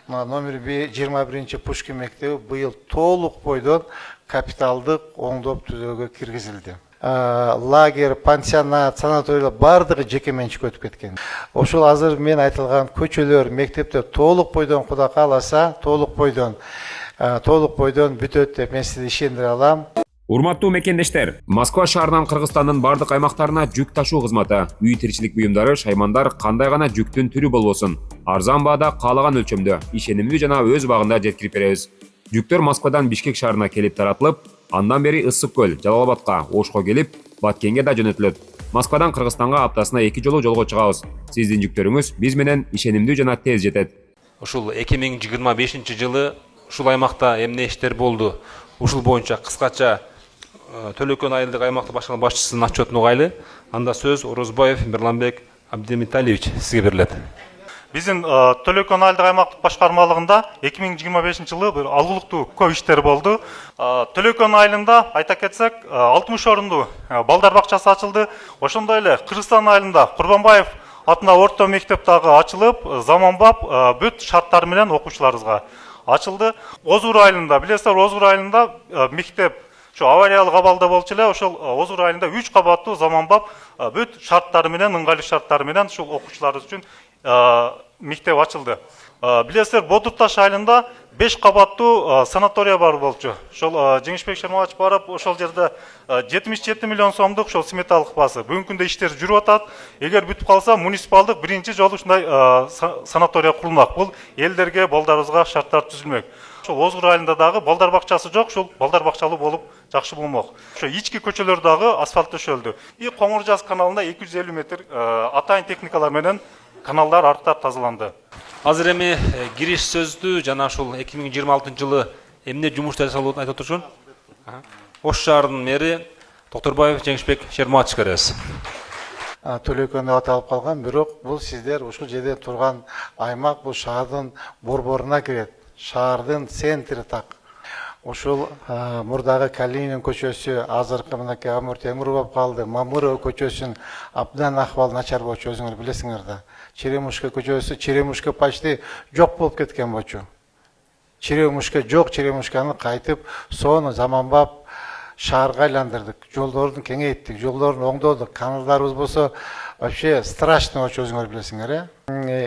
номер 21 Пушкин мектеби быйыл толук бойдон капиталдык оңдоп түзөөгө киргизилди. Лагерь, пансионат, санаториялар бардыгы жеке менчикке өтүп кеткен. Ошол азыр мен айтылган көчөлөр, мектептер толук бойдон Кудай кааласа, толук бойдон бүтөт деп мен сизди ишендире алам. Урматтуу мекендештер, Москва шаарынан Кыргызстандын бардык аймактарына жүк ташуу кызматы, үй тиричилик буюмдары, шаймандар кандай гана жүктүн түрү болбосун, арзан баада каалаган өлчөмдө, ишенимдүү жана өз убагында жеткирип беребиз. Жүктөр Москвадан Бишкек шаарына келип таратылып, андан бери Ысык көл, Жалал-Абадка, Ошко келип, Баткенге да жөнөтүлөт. Москвадан Кыргызстанга аптасына 2 жолу жолго чыгабыз. Сиздин жүктөрүңүз биз менен ишенимдүү жана тез жетет. Ушул 2025 жылы ушул аймакта эмне иштер болду? Ушул боюнча кыскача Төлөкөн айылдык аймактык башкарма башчысынын отчетун угайлы. Анда сөз Орозбаев Мирланбек Абдимиталиевич сизге берилет. Биздин Төлөкөн айылдык аймактык башкармалыгында 2025 жылы бир алгылыктуу көп иштер болду. Төлөкөн айылында айта кетсек 60 орунду балдар бакчасы ачылды. Ошондой эле Кыргызстан айылында Курбанбаев атындагы орто мектеп дагы ачылып, заманбап бүт шарттар менен окуучуларыбызга ачылды. Озур айылында, билесиздер, Озур айылында мектеп şu авариялык абалда болчу эле, ошол Озур айылында 3 кабаттуу заманбап бүт шарттары менен, ыңгайлуу шарттары менен ушул окуучуларыбыз үчүн мектеп ачылды. Билесиздер, Бодурташ айылында 5 кабаттуу санатория бар болчу. Ошол Жеңишбек Шермович барып, ошол жерде 77 миллион сомдук ошол сметалык база. Бүгүнкү күндө иштер жүрүп атат. Эгер бүтүп калса, муниципалдык биринчи жолу ушундай санатория курулмак. Бул элдерге, балдарыбызга шарттар түзүлмөк. Ошол Озур айылында дагы балдар бакчасы жок, ушул балдар бакчалуу болуп жакшы болмок. Ошо ички көчөлөр дагы асфальт төшөлдү. Коңур жаз каналында 250 метр атайын техникалар менен каналдар арттап тазаланды. Азыр эми кириш сөздү жана ушул 2026 жылы эмне жумуштар жасалып айтып отурчун? Ош шаарынын мэри Докторбаев Жеңишбек Шермович беребиз. Төлөкөндө аталып калган, бирок бул сиздер ушул жерде турган аймак бул шаардын борборуна кирет. Шаардын центри так. Ушул мурдагы Калинин көчөсү азыркы мынакей Амур Темуров болуп калды. Мамыров көчөсүнүн абдан акыбалы начар болчу, өзүңөр билесиңер да. Черемушка көчөсү, Черемушка почти жок болуп кеткен болчу. Черемушка жок, Черемушканы кайтып, сону заманбап шаарга айландырдык. Жолдорун кеңейттик, жолдорун оңдодук. Каналдарыбыз болсо вообще страшно болчу, өзүңөр билесиңер.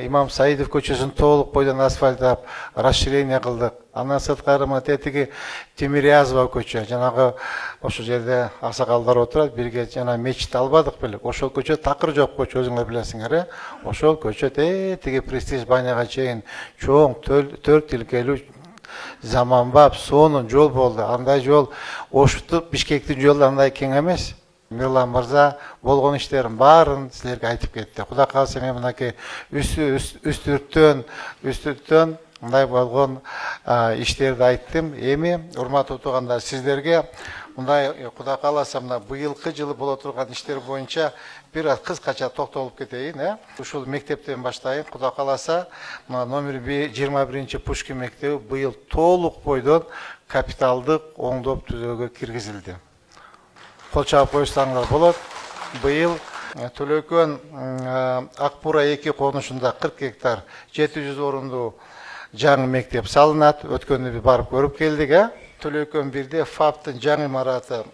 Имам Саидов көчөсүн толук бойдон асфальттап, расширение кылдык. Андан сырткары тетиги Темирязова көчө, жанагы ошол жерде аксакалдар отурат, бирге жана мечит албадык беле. Ошол көчө такыр жок көчө, өзүңөр билесиңер. Ошол көчө тетиги Престиж баняга чейин чоң 4 тилкелүү заманбап сонун жол болду. Андай жол Ошту Бишкектин жолу андай кең эмес. Мирлан мырза болгон иштерин баарын силерге айтып кетти. Кудай кааласа мен мынакей үстүрттөн мындай болгон иштерди айттым. Эми урматтуу туугандар, сиздерге мындай Кудай кааласа мына быйылкы жылы боло турган иштер боюнча бир аз кыскача токтолуп кетейин. Ушул мектептен баштайын. Кудай кааласа номер 21 Пушкин мектеби быйыл толук бойдон капиталдык оңдоп түзөөгө киргизилди. Кол чабып коюсаңар болот. Быйыл Төлөкөн Акбура 2 конушунда 40 гектар 700 орунду жаңы мектеп салынат. Өткөндө биз барып көрүп келдик. Төлөкөн 1де ФАПтын жаңы имараты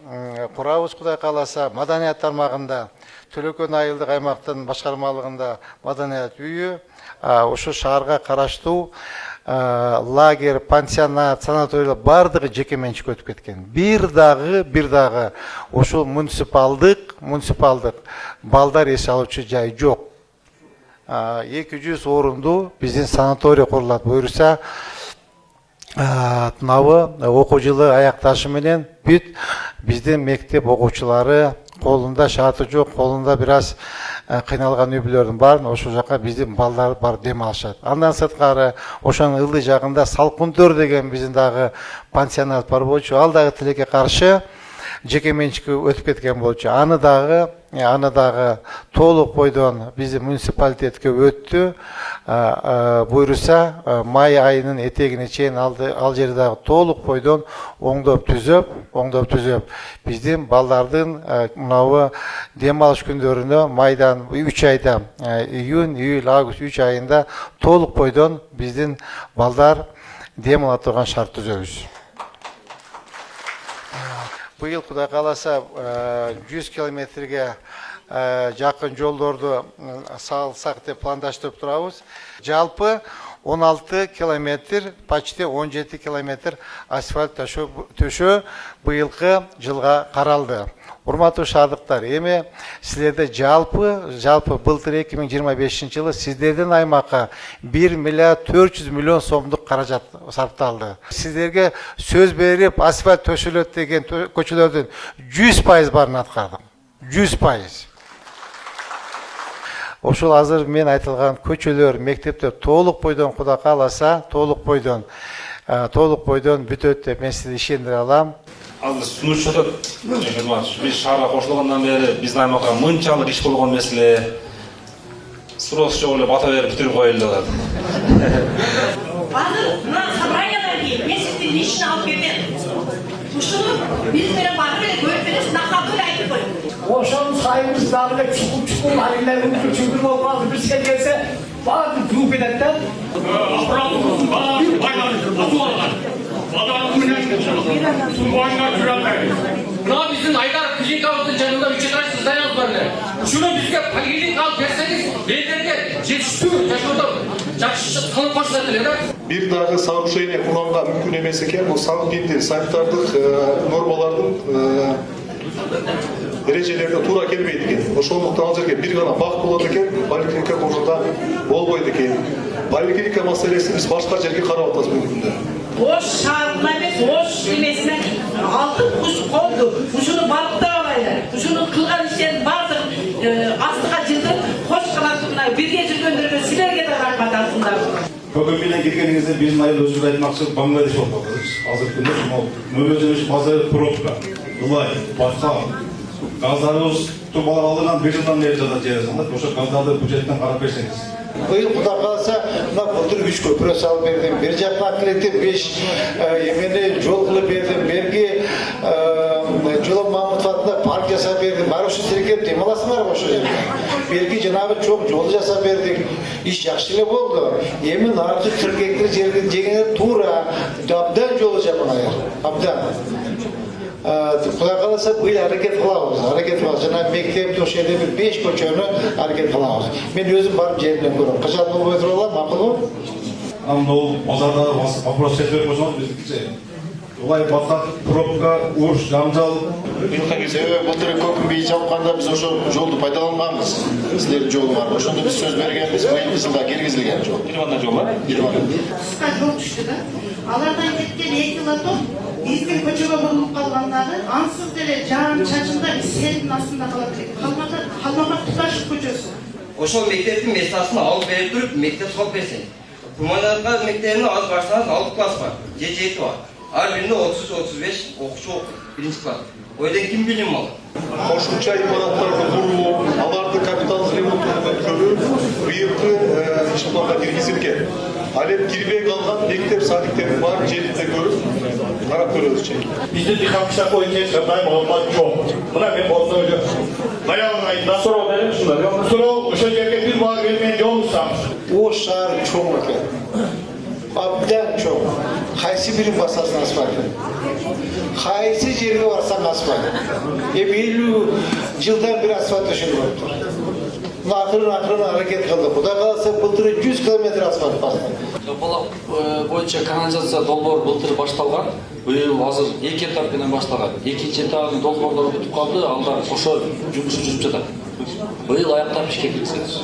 курабыз, Кудай кааласа. Маданият тармагында Төлөкөн айылдык аймактын башкармалыгында маданият үйү, ошо шаарга караштуу лагерь, пансионат, санаториялар бардыгы жеке менчикке өтүп кеткен. Бир дагы ошол муниципалдык балдар эс алуучу жай жок. 200 орунду биздин санатория курулат. Буюрса мынабы окуу жылы аякташы менен бүт биздин мектеп окуучулары колунда шарты жок, колунда бир аз кыйналган үй-бүлөлөрдүн баарын ошол жака биздин балдар бар дем алышат. Андан сырткары ошонун ылдый жагында Салкын Төр деген биздин дагы пансионат бар болчу. Ал дагы тилекке каршы жеке менчикке өтүп кеткен болчу. Аны дагы толук бойдон биздин муниципалитетке өттү. Буйруса май айынын этегине чейин ал жерди дагы толук бойдон оңдоп түзөп биздин балдардын мынабу дем алыш күндөрүнө майдан 3 айда июнь, июль, август 3 айында толук бойдон биздин балдар дем ала турган шарт түзөбүз. Быйыл Кудай кааласа 100 километрге жакын жолдорду салсак деп пландаштырып турабыз. Жалпы 16 километр, почти 17 километр асфальт төшөө быйылкы жылга каралды. Урматтуу шаардыктар, эми силерде жалпы былтыр 2025 жылы сиздердин аймакка 1 миллиард 400 миллион сомдук каражат сарпталды. Сиздерге сөз берип асфальт төшөлөт деген көчөлөрдүн 100% барын аткардым. 100%. Ошол азыр мен айтылган көчөлөр, мектептер толук бойдон Кудай кааласа, толук бойдон бүтөт деп мен сизди ишендире алам. Азыр сунуш жатат. Биз шаарга кошулгандан бери биздин аймакка мынчалык иш болгон меселе спрос жок эле бата берип бүтүрүп коелу деп атат. Азыр мына собраниядан кийин мен сизди лично алып бердим. Ушуну биз менен барып эле көрүп бересиз, накалды эле айтып коеюн. Ошол сайыбыз дагы эле чукул айылдарын күчүндүр болуп калды. Бизге келсе баары жууп кетет да. Аппаратыбыздын баары байланышып атып алган. Балдарыбыз менен суу боюна жүрө албайбыз. Мына биздин Айдар клиникабыздын жанында 3 этажды зданиябыз бар эле. Ушуну бизге поликлиника алып берсеңиз, элдерге жетиштүү жашоодо жакшы кылып коюшат эле да. Bir dagы сооружение курганга мүмкүн эмес экен. Бул санитардык нормалардын эрежелерине туура келбейт экен. Ошондуктан ал жерге бир гана бак болот экен, поликлиника курганда болбойт экен. Поликлиника маселесин биз башка жерге карап атабыз бүгүнкү күндө. Ош шаарына эмес, Ош эмесине алтын куш колду. Ушуну баптап алайлы. Ушуну кылган иштердин баардыгын астыга жылдып, кош канатына бирге жүргөндөргө силерге да рахмат айтсындар. Бүгін менен келгеніңізде биздин айыл өзү айтмакчы Бангладеш болуп калдыңыз. Азыркы күндө мөбөзөнүш базары пробка, ылай, башка газдарыбыз тубалап алынган 1 жылдан бери жатат жеринде. Ошо газдарды бюджеттен карап берсеңиз. Быйыл Кудай кааласа, мына былтыр 3 көпүрө салып бердим. Бир жактан кредит 5 эмени жол кылып бердим. Берги Жолом Мамытов атында парк жасап бердим. Баары ушу силер дем аласыңарбы ошол жерде? Берги жанагы чоң жол жасап бердик. Иш жакшы эле болду. Эми наркы 40 гектар жердин жегене туура абдан жолу жаман аяр. Абдан. Кудай кааласа быйыл аракет кылабыз. Жана мектепти ошол жерде бир 5 көчөнү аракет кылабыз. Мен өзүм барып жеринен көрөм. Качан болбой туруп алам, макулбу? Ал базарда вопрос чечип койсоңуз биздики улай батат, пробка, уруш, жанжал. Себеби былтыр көкүнбей жапканда биз ошол жолду пайдаланганбыз. Силердин жолу бар. Ошондо биз сөз бергенбиз, быйылкы жылда киргизилген жол. Бирманда жол бар. Кыска жол түштү да. Алардан кеткен 2 лоток биздин көчөгө бурулуп калгандары ансыз деле жаан чачында селдин астында калат экен. Калмакат Туташев көчөсү. Ошол мектептин местасын алып берип туруп мектеп салып берсең. Гуманитарлык мектебине аз барсаңыз 6 класс бар, же 7 бар. Ар биринде 30-35 окуучу окуйт, 1-класс. Ойдон ким билим алат? Кошумча имараттарды куруу, аларды капиталдык ремонттун өткөрүү быйылкы иш планга киргизилген. Ал эми кирбей калган мектеп садиктердин баарын жеринде көрүп, карап көрөбүз. Бизде дихакча коюнча дайым болмай жок. Мына мен болсо эле ноябрь айында суроо берем ушунда. Суроо ошол жерге бир баар бермей жол устам. Ош шаары чоң экен. Абдан чоң. Кайсы бирин басасың асфальты? Кайсы жерге барсаң асфальт? 50 жылдан бери асфальт төшөлүп атыр. Акырын аракет кылдык. Кудай кааласа былтыр 100 километр асфальт басты. Жобалар боюнча канализация долбоор былтыр башталган. Быйыл азыр 2 этап менен башталган. 2-чи этабын долбоорлор бүтүп калды, алда ошол жумушу жүрүп жатат. Быйыл аяктап ишке киргизебиз.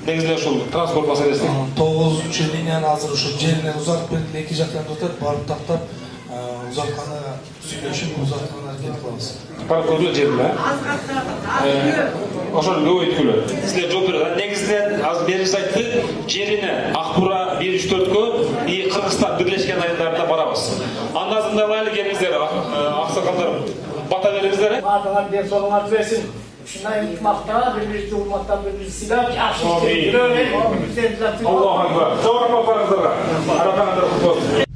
Негизинен ушул транспорт маселеси. 9-чу линияны азыр ушул жеринен узатып берди, 2 жактан өтөт, барып тактап узатканы сүйлөшүп узатканы аракет кылабыз. Паркуру жерде. Ошол көбөйткүлө. Силер жооп берет. Негизинен азыр бериз айтты, жерине Акбура 1-3-4кө и Кыргызстан Бирлешкен айылдарына барабыз. Андан соң дагы келиңиздер, аксакалдар бата Bata veringizler. Ardından bir sorunlar versin. Şundan yıkmakta, birbirimizi vurmakta, birbirimizi silah, yaxşı işler. Allah'a emanet olun. Sonra bakarız da. Aradan da